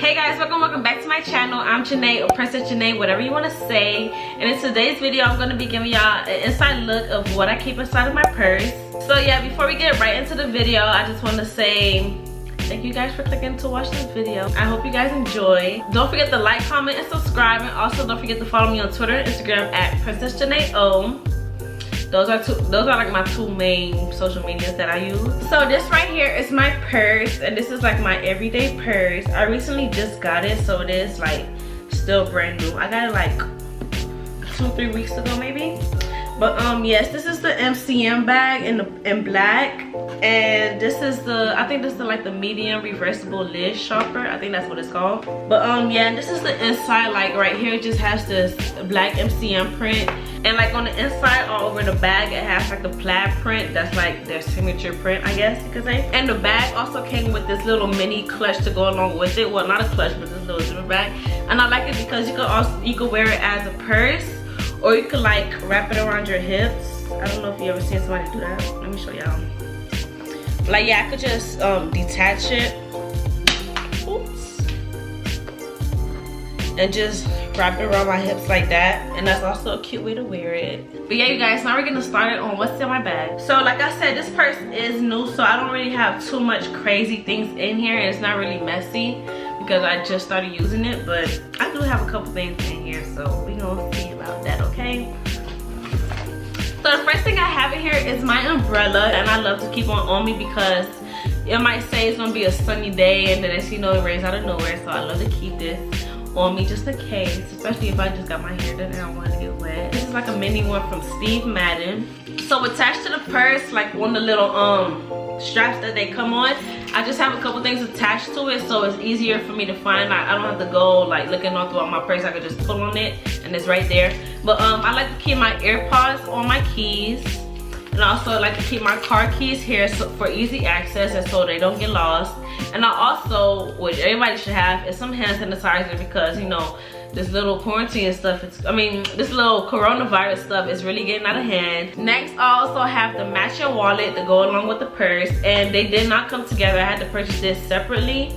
Hey guys, welcome back to my channel. I'm Janae, or Princess Janae, whatever you want to say. And in today's video, I'm going to be giving y'all an inside look of what I keep inside of my purse. So yeah, before we get right into the video, I just want to say thank you guys for clicking to watch this video. I hope you guys enjoy. Don't forget to like, comment, and subscribe. And also don't forget to follow me on Twitter and Instagram at Princess Janae O. Those are like my two main social medias that I use. So this right here is my purse, and this is like my everyday purse. I recently just got it, so it is like still brand new. I got it like 2-3 weeks ago maybe. But yes, this is the MCM bag in black, and this is I think this is like the medium reversible lid shopper. I think that's what it's called. But yeah, and this is the inside. Like right here, it just has this black MCM print, and like on the inside all over the bag, it has like the plaid print. That's like their signature print, I guess you could say. And the bag also came with this little mini clutch to go along with it. Well, not a clutch, but this little zipper bag. And I like it because you could wear it as a purse, or you could like wrap it around your hips. I don't know if you ever seen somebody do that. Let me show y'all. Like yeah, I could just detach it. Oops. And just wrap it around my hips like that. And that's also a cute way to wear it. But yeah, you guys, now we're getting started on what's in my bag. So like I said, this purse is new, so I don't really have too much crazy things in here. And it's not really messy because I just started using it. But I do have a couple things in here, so we're gonna see about that, okay? So the first thing I have in here is my umbrella, and I love to keep on me because it might say it's gonna be a sunny day and then as you know it rains out of nowhere, so I love to keep this on me just in case, especially if I just got my hair done and I don't want to get wet. This is like a mini one from Steve Madden. So attached to the purse, like one of the little straps that they come on, I just have a couple things attached to it, so it's easier for me to find. I don't have to go like looking all throughout my purse. I could just pull on it and it's right there. But I like to keep my AirPods on my keys, and I also like to keep my car keys here for easy access and so they don't get lost. And I also, which everybody should have, is some hand sanitizer because you know this little quarantine stuff, this little coronavirus stuff is really getting out of hand. Next, I also have the matching wallet to go along with the purse, and they did not come together. I had to purchase this separately.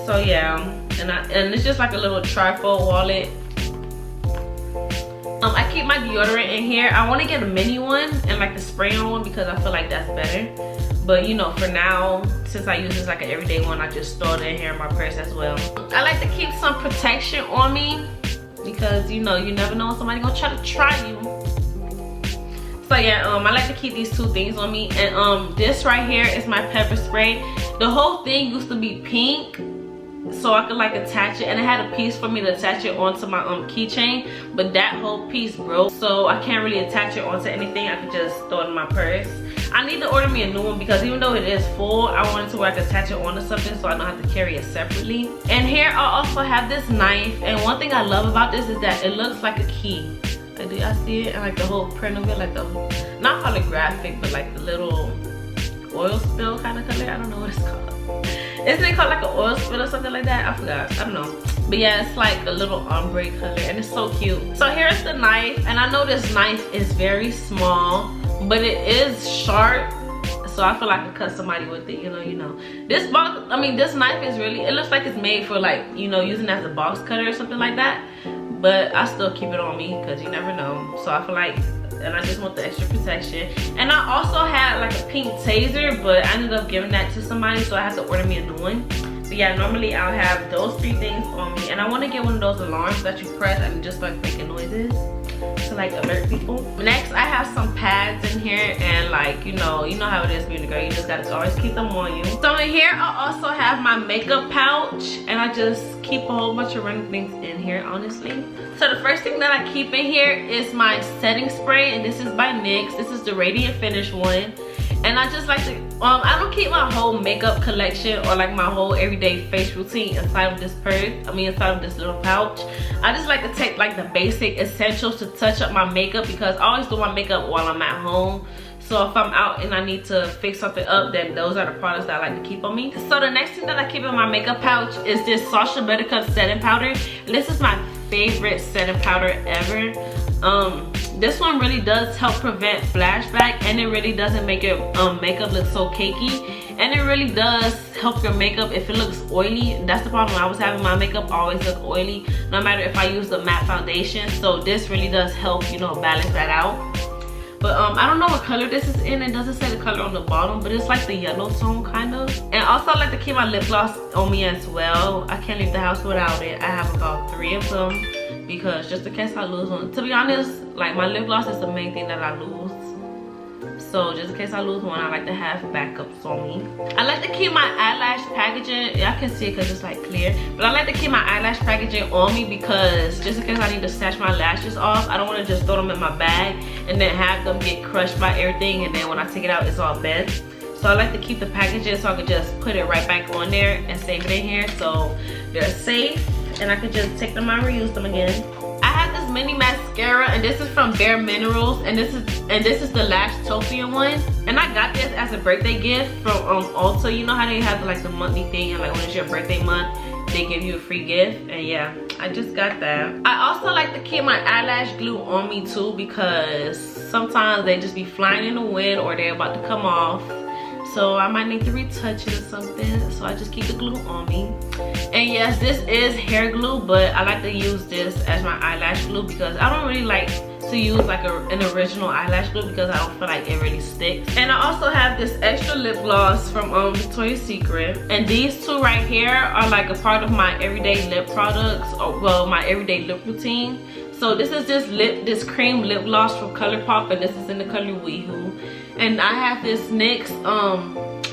So yeah, and it's just like a little trifold wallet. I keep my deodorant in here. I want to get a mini one and like the spray on one because I feel like that's better. But you know, for now, since I use this like an everyday one, I just throw it in here in my purse as well. I like to keep some protection on me because you know, you never know when somebody gonna try you. So yeah, I like to keep these two things on me. And this right here is my pepper spray. The whole thing used to be pink, so I could like attach it, and it had a piece for me to attach it onto my keychain, but that whole piece broke, so I can't really attach it onto anything. I could just throw it in my purse. I need to order me a new one because even though it is full, I wanted to where I could attach it onto something so I don't have to carry it separately. And here I also have this knife, and one thing I love about this is that it looks like a key. Like, do y'all see it? And like the whole print of it, like the not holographic, but like the little oil spill kind of color. I don't know what it's called. Isn't it called like an oil spill or something like that? I forgot. I don't know. But yeah, it's like a little ombre color and it's so cute. So here's the knife, and I know this knife is very small, but it is sharp. So I feel like I could cut somebody with it, you know. This box, this knife is really, it looks like it's made for like, you know, using as a box cutter or something like that. But I still keep it on me because you never know. So I feel like, and I just want the extra protection. And I also had like a pink taser, but I ended up giving that to somebody, so I had to order me a new one. But yeah, normally I'll have those 3 things on me, and I want to get one of those alarms that you press and just like making noises to like alert people. Next, I have some pads in here, and like you know how it is being a girl, you just gotta always keep them on you. So in here I also have my makeup pouch, and I just keep a whole bunch of random things in here, honestly. So the first thing that I keep in here is my setting spray, and this is by NYX. This is the Radiant Finish one. And I just like to, I don't keep my whole makeup collection or like my whole everyday face routine inside of this purse. Inside of this little pouch. I just like to take like the basic essentials to touch up my makeup because I always do my makeup while I'm at home. So if I'm out and I need to fix something up, then those are the products that I like to keep on me. So the next thing that I keep in my makeup pouch is this Sacha Buttercup setting powder. This is my favorite setting powder ever. This one really does help prevent flashback, and it really doesn't make your makeup look so cakey. and it really does help your makeup if it looks oily. That's the problem I was having. My makeup always look oily no matter if I use the matte foundation, so this really does help, you know, balance that out. But I don't know what color this is in. It doesn't say the color on the bottom, but it's like the yellow tone kind of. And also I like to keep my lip gloss on me as well. I can't leave the house without it. I have about 3 of them because just in case I lose one. To be honest, like my lip gloss is the main thing that I lose. So just in case I lose one, I like to have backups on me. I like to keep my eyelash packaging. Y'all can see it because it's like clear. But I like to keep my eyelash packaging on me because just in case I need to snatch my lashes off, I don't want to just throw them in my bag and then have them get crushed by everything. And then when I take it out, it's all bent. So I like to keep the packaging so I can just put it right back on there and save it in here. So they're safe and I can just take them out and reuse them again. I have this mini mascara and this is from Bare Minerals, and this is the Lash Topia one, and I got this as a birthday gift from Ulta. You know how they have like the monthly thing, and like when it's your birthday month they give you a free gift, and yeah, I just got that. I also like to keep my eyelash glue on me too because sometimes they just be flying in the wind or they're about to come off. So I might need to retouch it or something. So I just keep the glue on me. And yes, this is hair glue, but I like to use this as my eyelash glue because I don't really like to use like an original eyelash glue because I don't feel like it really sticks. And I also have this extra lip gloss from Victoria's Secret. And these two right here are like a part of my everyday lip products, or well, my everyday lip routine. So this is this cream lip gloss from ColourPop, and this is in the color WeHo. And I have this NYX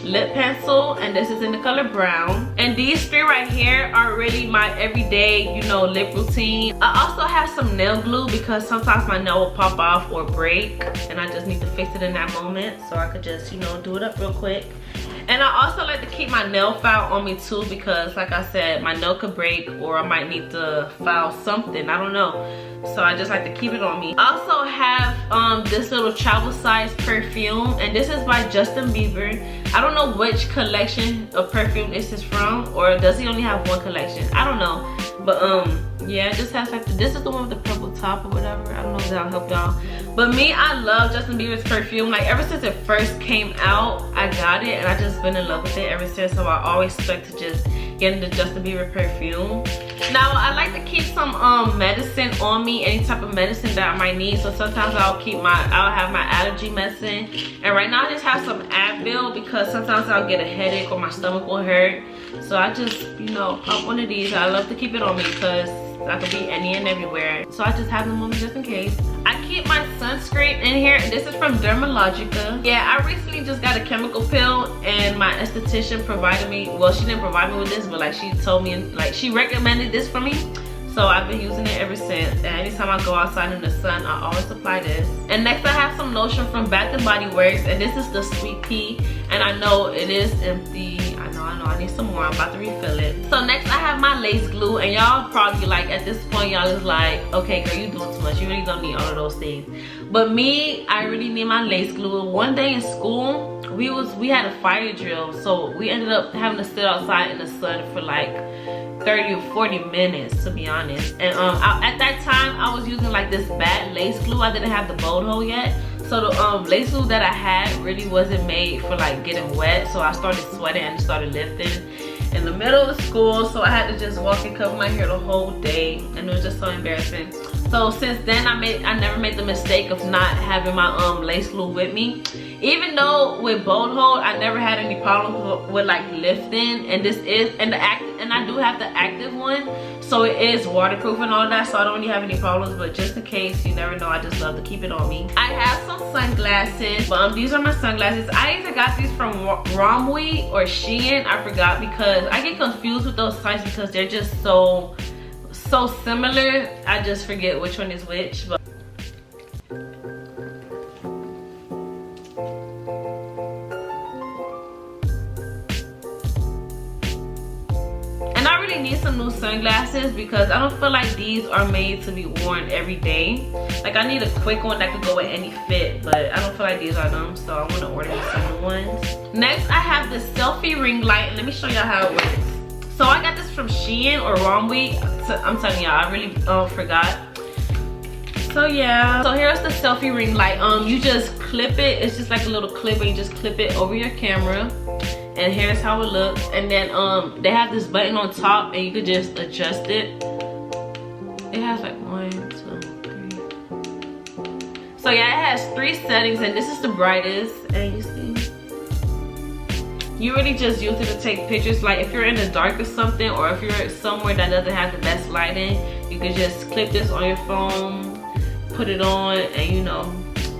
lip pencil, and this is in the color brown. And these 3 right here are really my everyday, you know, lip routine. I also have some nail glue because sometimes my nail will pop off or break and I just need to fix it in that moment, so I could just, you know, do it up real quick. And I also like to keep my nail file on me too because like I said, my nail could break or I might need to file something, I don't know. So I just like to keep it on me. I also have this little travel size perfume, and this is by Justin Bieber. I don't know which collection of perfume this is from, or does he only have one collection? I don't know. But yeah, it just has like this is the one with the purple top or whatever. I don't know if that'll help y'all. But me, I love Justin Bieber's perfume. Like ever since it first came out, I got it and I just been in love with it ever since. So I always expect to just get into Justin Bieber perfume. Now I like to keep some medicine on me, any type of medicine that I might need. So sometimes I'll have my allergy medicine. And right now I just have some Advil because sometimes I'll get a headache or my stomach will hurt. So I just, you know, pop one of these. I love to keep it on me because I could be any and everywhere. So I just have them on me just in case. I keep my sunscreen in here. This is from Dermalogica. Yeah, I recently just got a chemical peel and my esthetician provided me, well, she didn't provide me with this, but like she told me, like she recommended this for me. So I've been using it ever since. And anytime I go outside in the sun, I always apply this. And next I have some lotion from Bath & Body Works, and this is the Sweet Pea. And I know it is empty. I know, I need some more. I'm about to refill it. So next I have my lace glue, and y'all probably like, at this point y'all is like, okay girl, you doing too much. You really don't need all of those things. But me, I really need my lace glue. One day in school, we had a fire drill, so we ended up having to sit outside in the sun for like 30 or 40 minutes, to be honest. And at that time I was using like this bad lace glue. I didn't have the bold hole yet, so the lace glue that I had really wasn't made for like getting wet. So I started sweating and started lifting in the middle of school, so I had to just walk and cover my hair the whole day, and it was just so embarrassing. So since then I never made the mistake of not having my lace glue with me. Even though with bold hold I never had any problems with like lifting, and this is and I do have the active one, so it is waterproof and all that, so I don't really have any problems. But just in case, you never know, I just love to keep it on me. I have some sunglasses, but these are my sunglasses. I either got these from Romwe or Shein, I forgot, because I get confused with those sites because they're just so similar. I just forget which one is which. But need some new sunglasses because I don't feel like these are made to be worn every day. Like I need a quick one that could go with any fit, but I don't feel like these are them, so I want to order some new ones. Next I have this selfie ring light. Let me show y'all how it works. So I got this from Shein or Romwe. I'm telling y'all, I really forgot. So yeah, so here's the selfie ring light. You just clip it. It's just like a little clip, and you just clip it over your camera. and here's how it looks. And then they have this button on top and you could just adjust it. It has like 1, 2, 3. So yeah, it has 3 settings, and this is the brightest. And you see, you really just use it to take pictures. Like if you're in the dark or something, or if you're somewhere that doesn't have the best lighting, you could just clip this on your phone, put it on, and you know,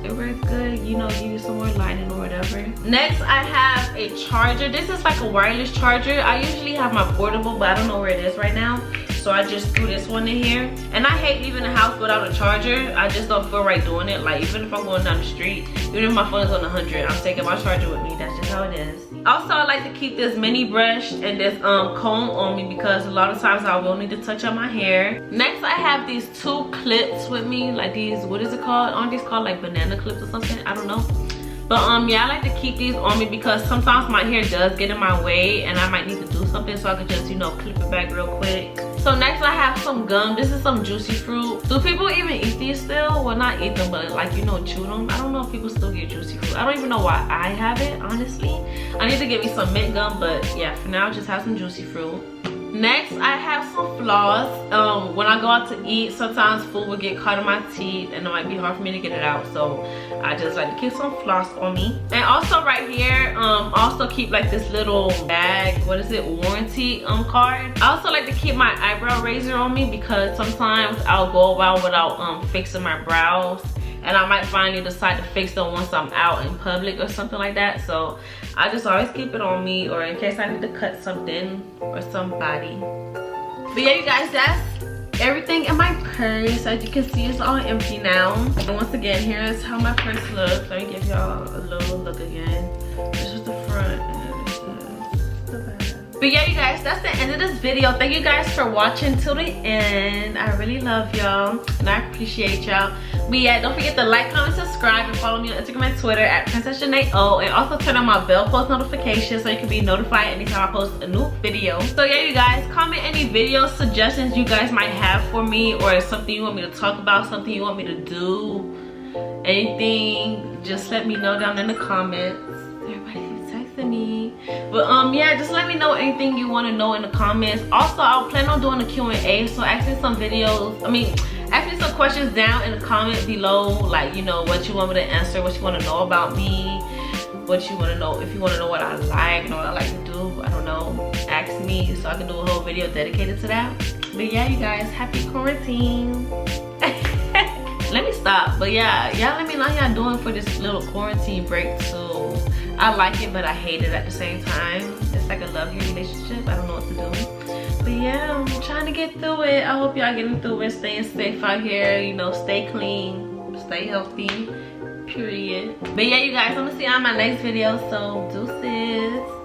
it works good, you know, give you some more lighting or whatever. Next, I have a charger. This is like a wireless charger. I usually have my portable, but I don't know where it is right now. So I just threw this one in here. And I hate leaving the house without a charger. I just don't feel right doing it. Like even if I'm going down the street, even if my phone is on 100, I'm taking my charger with me. That's just how it is. Also, I like to keep this mini brush and this comb on me because a lot of times I will need to touch up my hair. Next, I have these 2 clips with me, like these, what is it called? Aren't these called like banana clips or something? I don't know. But yeah, I like to keep these on me because sometimes my hair does get in my way and I might need to do something, so I could just, you know, clip it back real quick. So next I have some gum. This is some Juicy Fruit. Do people even eat these still? Well, not eat them, but like, you know, chew them. I don't know if people still get Juicy Fruit. I don't even know why I have it, honestly. I need to get me some mint gum, but yeah, for now just have some Juicy Fruit. Next, I have some floss. When I go out to eat, sometimes food will get caught in my teeth and it might be hard for me to get it out, so I just like to keep some floss on me. And also right here, also keep like this little bag, what is it, warranty card. I also like to keep my eyebrow razor on me because sometimes I'll go a while without fixing my brows, and I might finally decide to fix them once I'm out in public or something like that. So I just always keep it on me, or in case I need to cut something or somebody. But yeah, you guys, that's everything in my purse. As you can see, it's all empty now. And once again, here's how my purse looks. Let me give y'all a little look again. This is the front and this is the back. But yeah, you guys, that's the end of this video. Thank you guys for watching till the end. I really love y'all and I appreciate y'all. But yeah, don't forget to like, comment, subscribe, and follow me on Instagram and Twitter at Princess Janae O. And also turn on my bell post notifications so you can be notified anytime I post a new video. So yeah, you guys, comment any video suggestions you guys might have for me, or something you want me to talk about, something you want me to do, anything, just let me know down in the comments. Everybody's texting me. But yeah, just let me know anything you want to know in the comments. Also, I'll plan on doing a Q&A, so ask me some videos, ask me some questions down in the comment below, like, you know, what you want me to answer, what you want to know about me, what you want to know, if you want to know what I like and what I like to do, I don't know, ask me so I can do a whole video dedicated to that. But yeah, you guys, happy quarantine. Let me stop. But yeah, y'all let me know how y'all doing for this little quarantine break too. I like it, but I hate it at the same time. It's like a love-hate relationship. I don't know what to do. But yeah, I'm trying to get through it. I hope y'all getting through it, staying safe out here, you know, stay clean, stay healthy, period. But yeah, you guys, I'm gonna see you on my next video, so deuces.